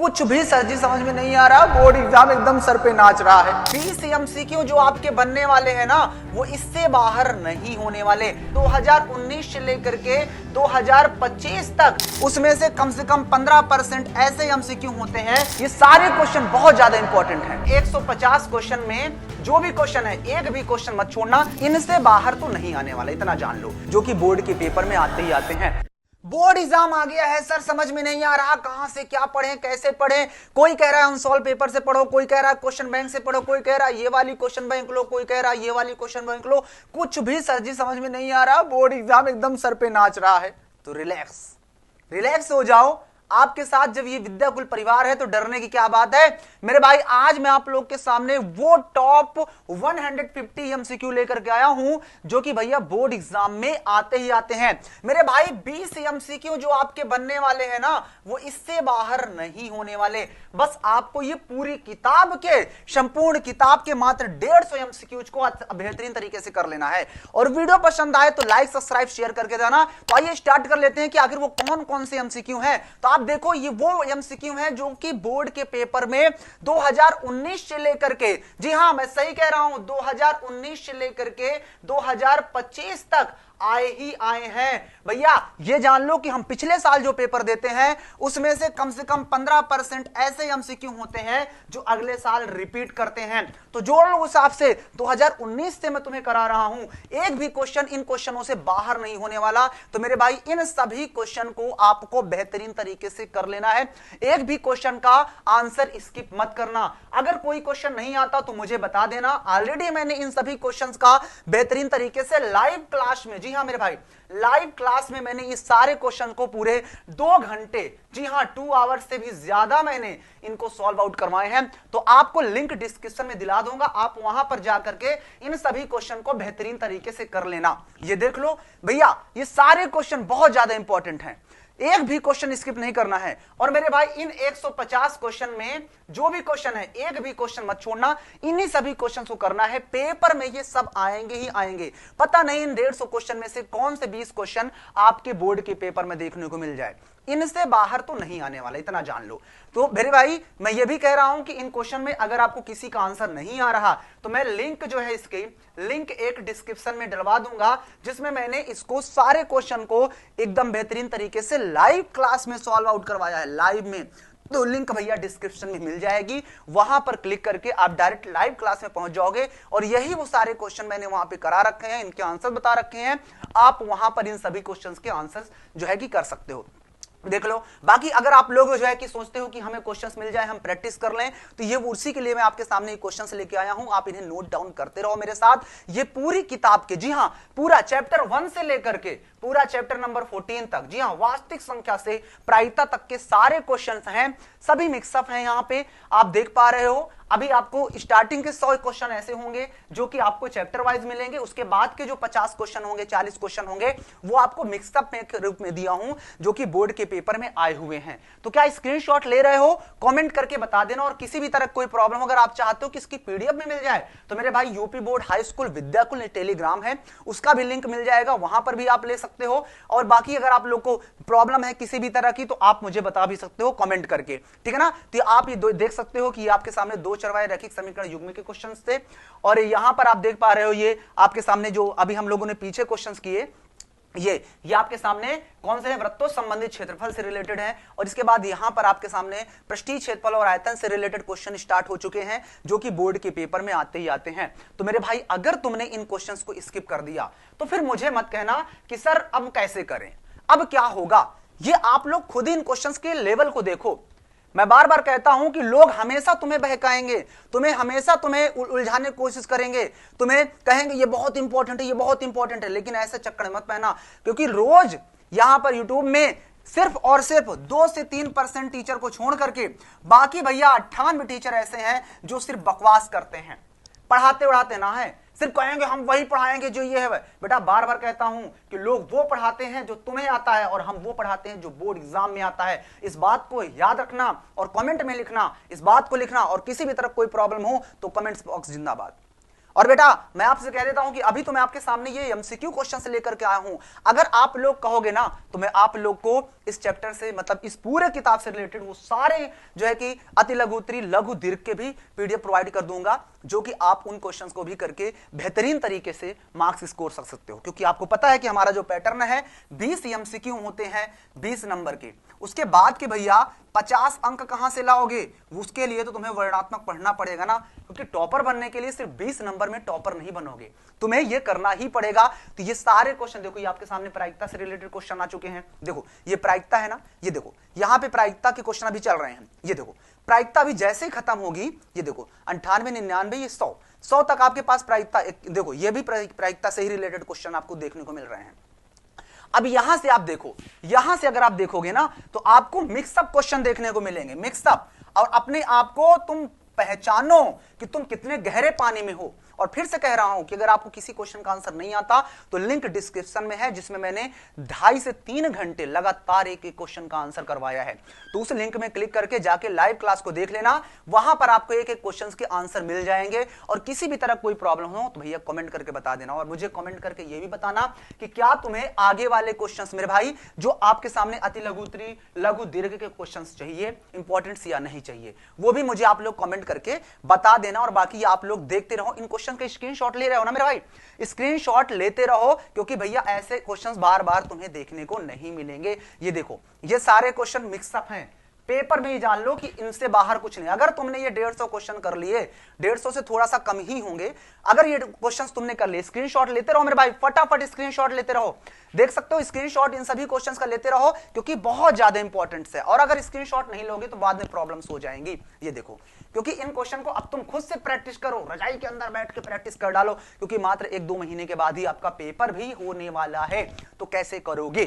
कुछ भी सर जी समझ में नहीं आ रहा, बोर्ड एग्जाम एकदम सर पे नाच रहा है। 20 एमसीक्यू जो आपके बनने वाले हैं ना, वो इससे बाहर नहीं होने वाले। 2019 से लेकर के 2025 तक उसमें से कम 15% ऐसे एमसीक्यू होते हैं। ये सारे क्वेश्चन बहुत ज्यादा इंपॉर्टेंट हैं। 150 क्वेश्चन में जो भी क्वेश्चन है, एक भी क्वेश्चन मत छोड़ना, इनसे बाहर तो नहीं आने वाला, इतना जान लो, जो कि बोर्ड के पेपर में आते ही आते हैं। बोर्ड एग्जाम आ गया है सर, समझ में नहीं आ रहा कहां से क्या पढ़ें, कैसे पढ़ें। कोई कह रहा है अनसॉल्व पेपर से पढ़ो, कोई कह रहा है क्वेश्चन बैंक से पढ़ो, कोई कह रहा है ये वाली क्वेश्चन बैंक लो, कोई कह रहा है ये वाली क्वेश्चन बैंक लो। कुछ भी सर जी समझ में नहीं आ रहा, बोर्ड एग्जाम एकदम सर पे नाच रहा है। तो रिलैक्स हो जाओ। आपके साथ जब ये विद्याकुल परिवार है तो डरने की क्या बात है मेरे भाई। आज मैं आप लोग के सामने वो टॉप 150 एमसीक्यू लेकर के आया हूं जो कि भैया बोर्ड एग्जाम में आते ही आते हैं मेरे भाई। 20 एमसीक्यू जो आपके बनने वाले हैं ना, वो इससे बाहर नहीं होने वाले। बस आपको ये पूरी किताब के, संपूर्ण किताब के मात्र 150 एमसीक्यू को बेहतरीन तरीके से कर लेना है। और वीडियो पसंद आए तो लाइक, सब्सक्राइब, शेयर करके देना। तो आइए स्टार्ट कर लेते हैं कि आखिर वो कौन कौन से एमसीक्यू हैं। तो आप देखो, ये वो एमसीक्यू हैं जो कि बोर्ड के पेपर में 2019 से लेकर के, जी हां मैं सही कह रहा हूं, 2019 से लेकर के 2025 तक आए ही आए हैं भैया। ये जान लो कि हम पिछले साल जो पेपर देते हैं उसमें से कम 15% ऐसे एमसीक्यू होते हैं जो अगले साल रिपीट करते हैं। तो जोड़ लो, उस हिसाब से 2019 से मैं तुम्हें करा रहा हूं, एक भी क्वेश्चन इन क्वेश्चनों से बाहर नहीं होने वाला। तो मेरे भाई इन सभी क्वेश्चन को आपको बेहतरीन तरीके से कर लेना है। एक भी क्वेश्चन का आंसर स्किप मत करना। अगर कोई क्वेश्चन नहीं आता तो मुझे बता देना। ऑलरेडी मैंने इन सभी क्वेश्चंस का बेहतरीन तरीके से लाइव क्लास में, जी हां मेरे भाई, लाइव क्लास में मैंने इस सारे क्वेश्चन को पूरे 2 घंटे, जी हां 2 आवर्स से भी ज्यादा मैंने इनको सॉल्व आउट करवाए हैं। तो आपको लिंक डिस्क्रिप्शन में दिला दूंगा, आप वहां पर जाकर के इन सभी क्वेश्चन को बेहतरीन तरीके से कर लेना। ये देख लो भैया, ये सारे क्वेश्चन बहुत ज्यादा इंपॉर्टेंट हैं, एक भी क्वेश्चन स्किप नहीं करना है। और मेरे भाई इन 150 क्वेश्चन में जो भी क्वेश्चन है, एक भी क्वेश्चन मत छोड़ना, इन्हीं सभी क्वेश्चन को करना है। पेपर में ये सब आएंगे ही आएंगे। पता नहीं इन 150 क्वेश्चन में से कौन से 20 क्वेश्चन आपके बोर्ड के पेपर में देखने को मिल जाए, इनसे बाहर तो नहीं आने वाला, इतना जान लो। तो मेरे भाई मैं ये भी कह रहा हूं कि इन क्वेश्चन में अगर आपको किसी का आंसर नहीं आ रहा तो मैं लिंक जो है, इसकी लिंक एक डिस्क्रिप्शन में डलवा दूंगा, जिसमें मैंने इसको सारे क्वेश्चन को एकदम बेहतरीन तरीके से लाइव क्लास में सॉल्व आउट करवाया है, लाइव में। तो लिंक भैया डिस्क्रिप्शन में मिल जाएगी, वहां पर क्लिक करके आप डायरेक्ट लाइव क्लास में पहुंच जाओगे। और यही वो सारे क्वेश्चन मैंने वहां पे करा रखे हैं, इनके आंसर बता रखे हैं। आप वहां पर इन सभी क्वेश्चंस के आंसर्स जो है कि कर सकते हो, देख लो। बाकी अगर आप लोग जो है कि सोचते हो कि हमें क्वेश्चंस मिल जाए, हम प्रैक्टिस कर लें, तो ये उसी के लिए मैं आपके सामने क्वेश्चंस लेके आया हूं। आप इन्हें नोट डाउन करते रहो मेरे साथ। ये पूरी किताब के, जी हां पूरा चैप्टर 1 से लेकर के पूरा चैप्टर नंबर 14 तक, जी हां वास्तविक संख्या से प्रायिकता तक के सारे क्वेश्चंस हैं, सभी मिक्सअप हैं। यहां पे आप देख पा रहे हो, अभी आपको स्टार्टिंग के 100 क्वेश्चन ऐसे होंगे जो कि आपको चैप्टर वाइज मिलेंगे। उसके बाद के जो 50 क्वेश्चन होंगे, 40 क्वेश्चन होंगे, वो आपको मिक्सअप में के रूप में दिया हूं, जो कि बोर्ड के पेपर में आए हुए हैं। तो क्या स्क्रीनशॉट ले रहे हो? कमेंट करके बता देना। और किसी भी तरह कोई प्रॉब्लम अगर आप चाहते हो कि इसकी पीडीएफ में मिल जाए, तो मेरे भाई UP board high school Vidyakul Telegram है, उसका भी लिंक मिल जाएगा, वहां पर भी आप ले सकते हो। और बाकी अगर आप लोग को प्रॉब्लम है किसी भी तरह की, तो आप मुझे बता भी सकते हो कमेंट करके, ठीक है ना। तो आप ये देख सकते हो कि आपके सामने 2 चरवाए रैखिक समीकरण युग्म के क्वेश्चंस थे। और यहां पर आप देख पा रहे हो, ये आपके सामने जो अभी हम लोगों ने पीछे क्वेश्चंस किए, ये आपके सामने कौन से हैं, वृत्तों संबंधित क्षेत्रफल से रिलेटेड है। और इसके बाद यहां पर आपके सामने पृष्ठीय क्षेत्रफल और आयतन से रिलेटेड क्वेश्चन स्टार्ट हो चुके हैं, जो कि बोर्ड के पेपर में आते ही आते हैं। तो मेरे भाई अगर तुमने इन क्वेश्चंस को स्किप कर दिया तो फिर मुझे मत कहना कि सर अब कैसे करें, अब क्या होगा। ये आप लोग खुद इन क्वेश्चंस के लेवल को देखो। मैं बार बार कहता हूं कि लोग हमेशा तुम्हें बहकाएंगे, हमेशा तुम्हें उलझाने की कोशिश करेंगे, तुम्हें कहेंगे ये बहुत इंपॉर्टेंट है, ये बहुत इंपॉर्टेंट है। लेकिन ऐसे चक्कर मत पहना, क्योंकि रोज यहां पर यूट्यूब में सिर्फ और सिर्फ 2 से 3% टीचर को छोड़ करके बाकी भैया 98 टीचर ऐसे हैं जो सिर्फ बकवास करते हैं, पढ़ाते उड़ाते ना है, सिर्फ कहेंगे हम वही पढ़ाएंगे जो ये है। बेटा बार बार कहता हूं कि लोग वो पढ़ाते हैं जो तुम्हें आता है, और हम वो पढ़ाते हैं जो बोर्ड एग्जाम में आता है। इस बात को याद रखना और कमेंट में लिखना, इस बात को लिखना। और किसी भी तरह कोई प्रॉब्लम हो तो कमेंट्स बॉक्स जिंदाबाद। और बेटा मैं आपसे कह देता हूं कि अभी तो मैं आपके सामने ये एमसीक्यू क्वेश्चन से लेकर के आया हूं। अगर आप लोग कहोगे ना तो मैं आप लोग को इस चैप्टर से मतलब इस पूरे किताब से रिलेटेड वो सारे जो है कि अति लघु उत्तरी लघु दीर्घ के भी पीडीएफ प्रोवाइड कर दूंगा, जो कि आप उन क्वेश्चंस को भी करके बेहतरीन तरीके से मार्क्स स्कोर कर सकते हो। क्योंकि आपको पता है कि हमारा जो पैटर्न है 20 एमसीक्यू होते हैं 20 नंबर के, उसके बाद के भैया 50 अंक कहां से लाओगे, उसके लिए तो तुम्हें वर्णनात्मक पढ़ना पड़ेगा ना, क्योंकि टॉपर बनने के लिए सिर्फ 20 नंबर में टॉपर नहीं बनोगे, तुम्हें यह करना ही पड़ेगा। तो ये सारे क्वेश्चन देखो, ये आपके सामने प्रायिकता से रिलेटेड क्वेश्चन आ चुके हैं। देखो ये प्रायिकता है ना, ये देखो यहां पे प्रायिकता के क्वेश्चन अभी चल रहे हैं। ये देखो प्रायिकता अभी जैसे ही खत्म होगी, ये देखो 98 99 ये 100 तक आपके पास प्रायिकता। देखो ये भी प्रायिकता से ही रिलेटेड क्वेश्चन आपको देखने को मिल रहे हैं। अब यहां से आप देखो, यहां से अगर आप देखोगे ना तो आपको मिक्सअप क्वेश्चन देखने को मिलेंगे, मिक्सअप। और अपने आप को तुम पहचानो कि तुम कितने गहरे पानी में हो। और फिर से कह रहा हूं कि अगर आपको किसी क्वेश्चन का आंसर नहीं आता तो लिंक डिस्क्रिप्शन में है, जिसमें मैंने 2.5 से 3 घंटे लगातार एक एक क्वेश्चन का आंसर करवाया है। तो उस लिंक में क्लिक करके जाके लाइव क्लास को देख लेना, वहां पर आपको एक एक क्वेश्चन के आंसर मिल जाएंगे। और किसी भी तरह कोई प्रॉब्लम हो तो भैया कमेंट करके बता देना, और मुझे कमेंट करके यह भी बताना कि क्या तुम्हें आगे वाले क्वेश्चन मेरे भाई जो आपके सामने अति लघु उत्तरी लघु दीर्घ के क्वेश्चन चाहिए इंपॉर्टेंट या नहीं चाहिए, वो भी मुझे आप लोग कमेंट करके बता देना। और बाकी आप लोग देखते रहो, इन क्वेश्चन के स्क्रीनशॉट ले रहे हो ना मेरे भाई, स्क्रीनशॉट लेते रहो, क्योंकि भैया ऐसे क्वेश्चंस बार बार तुम्हें देखने को नहीं मिलेंगे। ये देखो ये सारे क्वेश्चन मिक्सअप हैं, पेपर में ही जान लो कि इनसे बाहर कुछ नहीं। अगर तुमने ये 150 क्वेश्चन कर लिए, 150 से थोड़ा सा कम ही होंगे, अगर ये क्वेश्चंस तुमने कर लिए, स्क्रीनशॉट लेते रहो मेरे भाई, फटाफट स्क्रीनशॉट लेते रहो। देख सकते हो स्क्रीनशॉट इन सभी क्वेश्चंस का लेते रहो, क्योंकि बहुत ज्यादा इंपॉर्टेंट है। और अगर स्क्रीनशॉट नहीं लोगे तो बाद में प्रॉब्लम्स हो जाएंगी। ये देखो, क्योंकि इन क्वेश्चन को अब तुम खुद से प्रैक्टिस करो, रजाई के अंदर बैठ के प्रैक्टिस कर डालो, क्योंकि मात्र 1-2 महीने के बाद ही आपका पेपर भी होने वाला है। तो कैसे करोगे?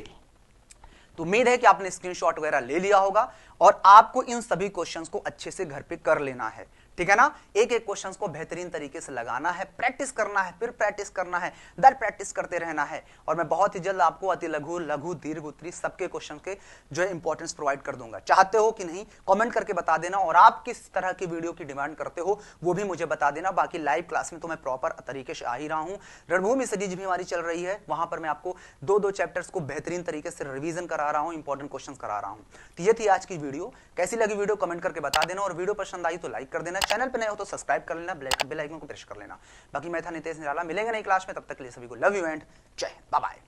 तो उम्मीद है कि आपने स्क्रीनशॉट वगैरह ले लिया होगा और आपको इन सभी क्वेश्चंस को अच्छे से घर पे कर लेना है, ठीक है ना। एक एक क्वेश्चंस को बेहतरीन तरीके से लगाना है, प्रैक्टिस करना है, फिर प्रैक्टिस करना है, दर प्रैक्टिस करते रहना है। और मैं बहुत ही जल्द आपको अति लघु लघु दीर्घ उत्तरी सबके क्वेश्चन के जो है इंपॉर्टेंस प्रोवाइड कर दूंगा। चाहते हो कि नहीं कमेंट करके बता देना, और आप किस तरह की वीडियो की डिमांड करते हो वो भी मुझे बता देना। बाकी लाइव क्लास में तो मैं प्रॉपर तरीके से आ ही रहा हूँ। रणभूमि सीरीज भी हमारी चल रही है, वहां पर मैं आपको 2-2 चैप्टर्स को बेहतरीन तरीके से रिवीजन करा रहा हूँ, इंपॉर्टेंट क्वेश्चन करा रहा हूँ। तो ये थी आज की वीडियो। कैसी लगी वीडियो कमेंट करके बता देना, और वीडियो पसंद आई तो लाइक कर देना, चैनल पे नए हो तो सब्सक्राइब कर लेना, बेल आइकन को प्रेस कर लेना। बाकी मैं था नितेश निराला, मिलेंगे नई क्लास में, तब तक के लिए सभी को लव यू एंड जय हिंद, बाय बाय।